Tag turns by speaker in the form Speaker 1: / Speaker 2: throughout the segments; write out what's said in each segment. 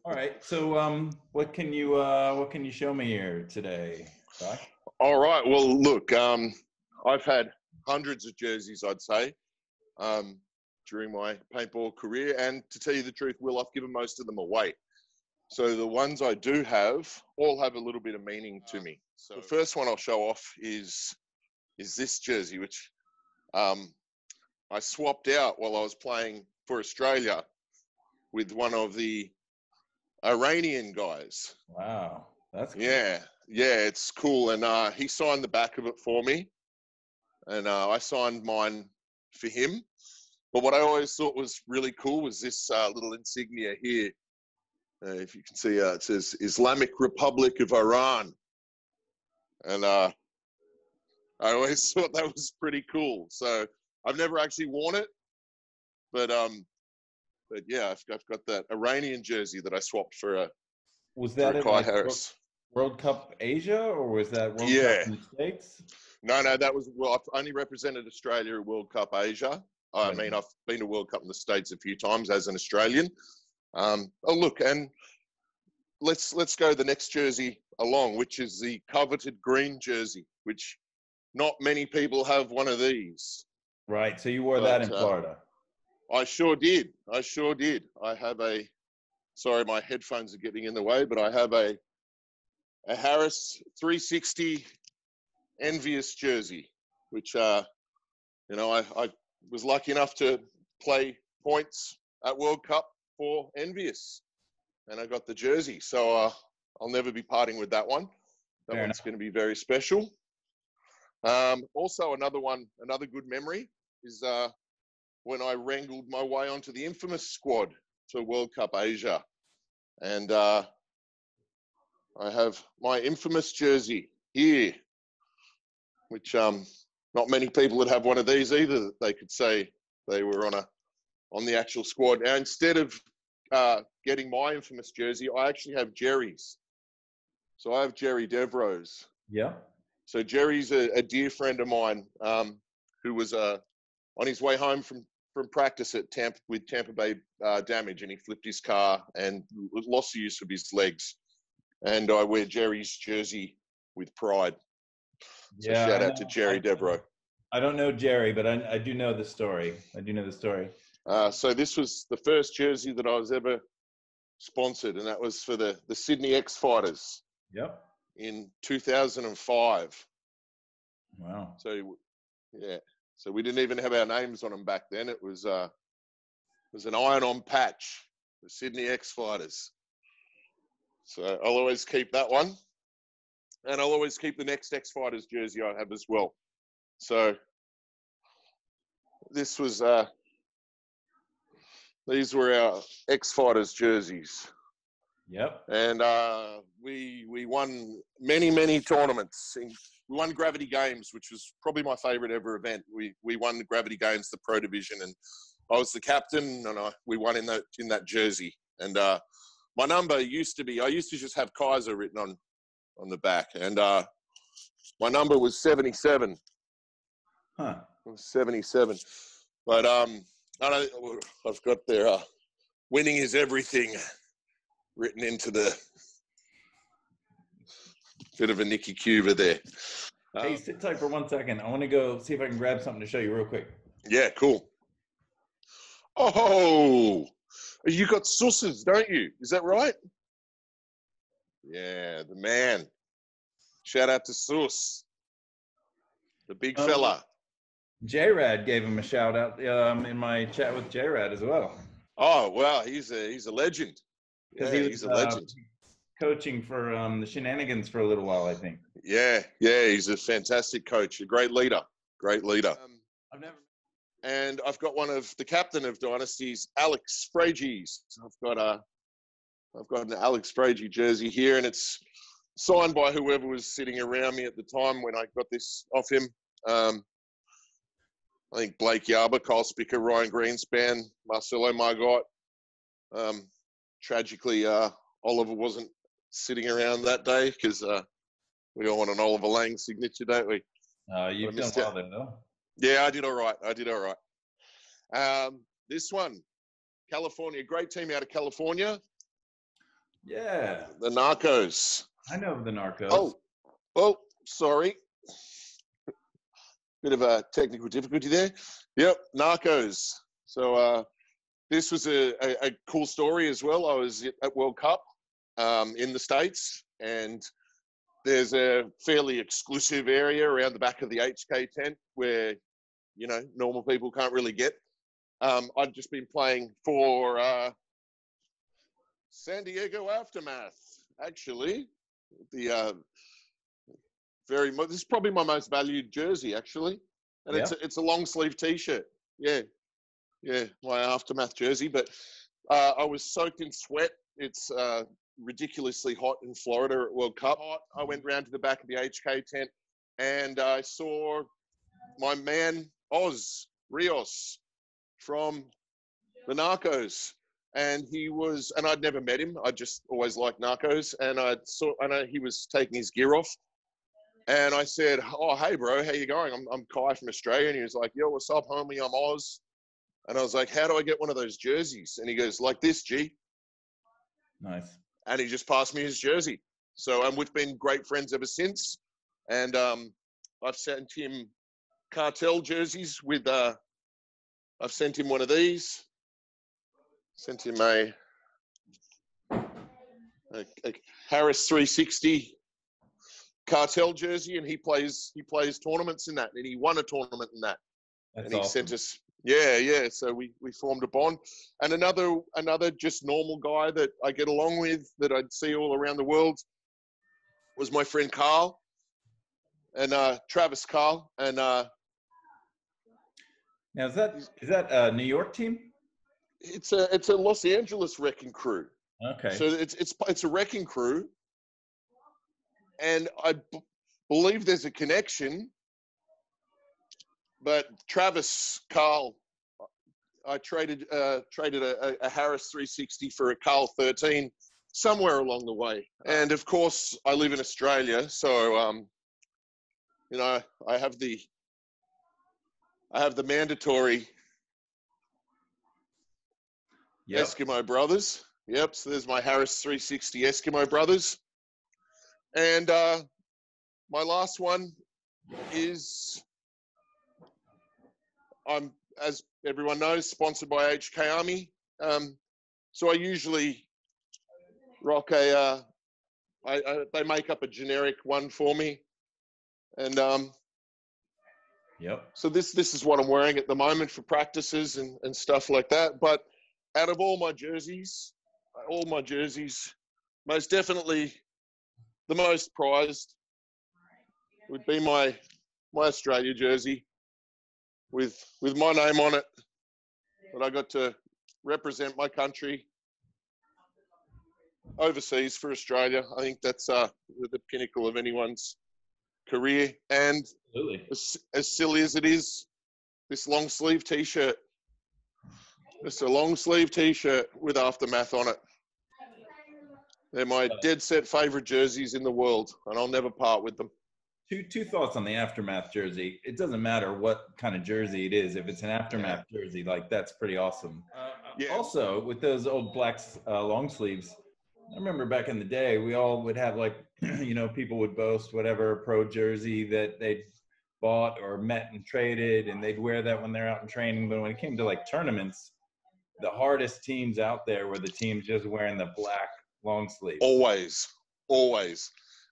Speaker 1: All right. So, what can you show me here today, Doc?
Speaker 2: All right. Well, look, I've had hundreds of jerseys, I'd say, um, during my paintball career. And to tell you the truth, Will, I've given most of them away. So the ones I do have all have a little bit of meaning to me. So the first one I'll show off is this jersey, which I swapped out while I was playing for Australia with one of the Iranian guys.
Speaker 1: Wow, that's cool.
Speaker 2: Yeah, it's cool. And he signed the back of it for me, and I signed mine for him. But what I always thought was really cool was this little insignia here. If you can see, it says Islamic Republic of Iran. And I always thought that was pretty cool. So I've never actually worn it, but yeah, I've got that Iranian jersey that I swapped for
Speaker 1: Was that
Speaker 2: for
Speaker 1: in
Speaker 2: Kai
Speaker 1: like
Speaker 2: Harris.
Speaker 1: World Cup Asia, or was that World
Speaker 2: Yeah.
Speaker 1: Cup in the States?
Speaker 2: No, that was, well, I've only represented Australia at World Cup Asia. I
Speaker 1: Right.
Speaker 2: mean, I've been to World Cup in the States a few times as an Australian. Oh, look, and let's go the next jersey along, which is the coveted green jersey, which not many people have one of these.
Speaker 1: Right. So you wore that in Florida.
Speaker 2: I sure did. I have a, sorry, my headphones are getting in the way, but I have a Harris 360 Envious jersey, which, I was lucky enough to play points at World Cup for Envious, and I got the jersey. So I'll never be parting with that one. That one's going to be very special. Also, another good memory is when I wrangled my way onto the infamous squad for World Cup Asia. And I have my infamous jersey here, which not many people would have one of these either, that they could say they were on the actual squad. Now, instead of getting my infamous jersey, I actually have Jerry's. So I have Jerry Devros.
Speaker 1: Yeah.
Speaker 2: So Jerry's a dear friend of mine who was on his way home from practice at Tampa Bay Damage, and he flipped his car and lost the use of his legs. And I wear Jerry's jersey with pride. So
Speaker 1: yeah,
Speaker 2: shout out to Jerry Devro.
Speaker 1: I don't know Jerry, but I do know the story.
Speaker 2: So this was the first jersey that I was ever sponsored, and that was for the Sydney X Fighters.
Speaker 1: Yep.
Speaker 2: In 2005.
Speaker 1: Wow.
Speaker 2: So yeah. So we didn't even have our names on them back then. It was an iron-on patch, the Sydney X Fighters. So I'll always keep that one, and I'll always keep the next X Fighters jersey I have as well. So this was these were our X Fighters jerseys.
Speaker 1: Yep.
Speaker 2: And we won many tournaments. We won Gravity Games, which was probably my favorite ever event. We won the Gravity Games, the Pro Division, and I was the captain, and we won in that jersey. And my number used to be, I used to just have Kaiser written on the back, and my number was 77.
Speaker 1: Huh.
Speaker 2: It was 77. But I've got there, winning is everything written into the bit of a Nicky Cuba there.
Speaker 1: Hey, sit tight for 1 second. I want to go see if I can grab something to show you real quick.
Speaker 2: Yeah, cool. Oh, you got Susses, don't you? Is that right? Yeah, the man. Shout out to Sus, the big fella.
Speaker 1: J-Rad gave him a shout out in my chat with J-Rad as well.
Speaker 2: Oh, wow, he's a legend. Yeah, he's a legend.
Speaker 1: Coaching for the Shenanigans for a little while, I think.
Speaker 2: Yeah, he's a fantastic coach, a great leader. And I've got one of the captain of Dynasties, Alex Frages. I've got an Alex Frage jersey here, and it's signed by whoever was sitting around me at the time when I got this off him. I think Blake Yarber, Kyle Spicker, Ryan Greenspan, Marcelo Margot. Tragically, Oliver wasn't sitting around that day because we all want an Oliver Lang signature, don't we?
Speaker 1: You've done well there, though.
Speaker 2: Yeah, I did all right. This one, California, great team out of California.
Speaker 1: Yeah,
Speaker 2: The Narcos.
Speaker 1: I know the Narcos.
Speaker 2: Oh, sorry. Bit of a technical difficulty there. Yep, Narcos. So this was a cool story as well. I was at World Cup in the States, and there's a fairly exclusive area around the back of the HK tent where, you know, normal people can't really get. I'd just been playing for San Diego Aftermath, actually. The this is probably my most valued jersey, actually, and
Speaker 1: Yeah.
Speaker 2: it's a long sleeve T-shirt. Yeah, my Aftermath jersey. But I was soaked in sweat. It's ridiculously hot in Florida at World Cup. I went round to the back of the HK tent, and I saw my man Oz Rios from the Narcos, and I'd never met him. I just always liked Narcos, and I know he was taking his gear off, and I said, "Oh, hey, bro, how you going? I'm Kai from Australia," and he was like, "Yo, what's up, homie? I'm Oz." And I was like, "How do I get one of those jerseys?" And he goes, "Like this, G."
Speaker 1: Nice.
Speaker 2: And he just passed me his jersey. So we've been great friends ever since. And I've sent him cartel jerseys with. I've sent him one of these. Sent him a Harris 360 cartel jersey, and he plays tournaments in that, and he won a tournament in that.
Speaker 1: That's
Speaker 2: And he
Speaker 1: awesome.
Speaker 2: sent us, yeah. So we formed a bond. And another just normal guy that I get along with, that I'd see all around the world, was my friend Carl, and Travis Carl, and
Speaker 1: Now is that a New York team?
Speaker 2: it's a Los Angeles wrecking crew.
Speaker 1: Okay.
Speaker 2: So it's a wrecking crew, and I believe there's a connection. But Travis Carl, I traded a Harris 360 for a Carl 13 somewhere along the way. And of course, I live in Australia, so you know, I have the mandatory
Speaker 1: Yep.
Speaker 2: Eskimo brothers. Yep. So there's my Harris 360 Eskimo brothers, and my last one is, I'm, as everyone knows, sponsored by HK Army. So I usually rock they make up a generic one for me, and
Speaker 1: Yep.
Speaker 2: so this is what I'm wearing at the moment for practices and stuff like that. But out of all my jerseys, most definitely the most prized would be my Australia jersey with my name on it, that I got to represent my country overseas for Australia. I think that's the pinnacle of anyone's career. And
Speaker 1: Absolutely.
Speaker 2: as silly as it is, this long sleeve T-shirt, just a long sleeve T-shirt with Aftermath on it. They're my dead set favorite jerseys in the world, and I'll never part with them.
Speaker 1: Two thoughts on the Aftermath jersey. It doesn't matter what kind of jersey it is. If it's an Aftermath jersey, like, that's pretty awesome. Also, with those old black long sleeves, I remember back in the day, we all would have, like, you know, people would boast whatever pro jersey that they'd bought or met and traded, and they'd wear that when they're out in training. But when it came to, like, tournaments, the hardest teams out there were the teams just wearing the black long sleeves.
Speaker 2: Always.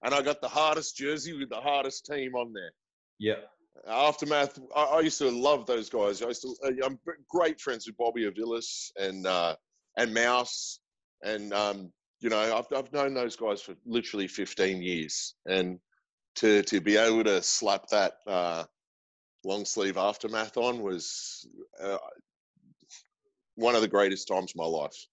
Speaker 2: And I got the hardest jersey with the hardest team on there.
Speaker 1: Yep.
Speaker 2: Aftermath, I used to love those guys. I'm great friends with Bobby Avilas and Mouse, and you know, I've known those guys for literally 15 years, and to be able to slap that long sleeve Aftermath on was one of the greatest times of my life.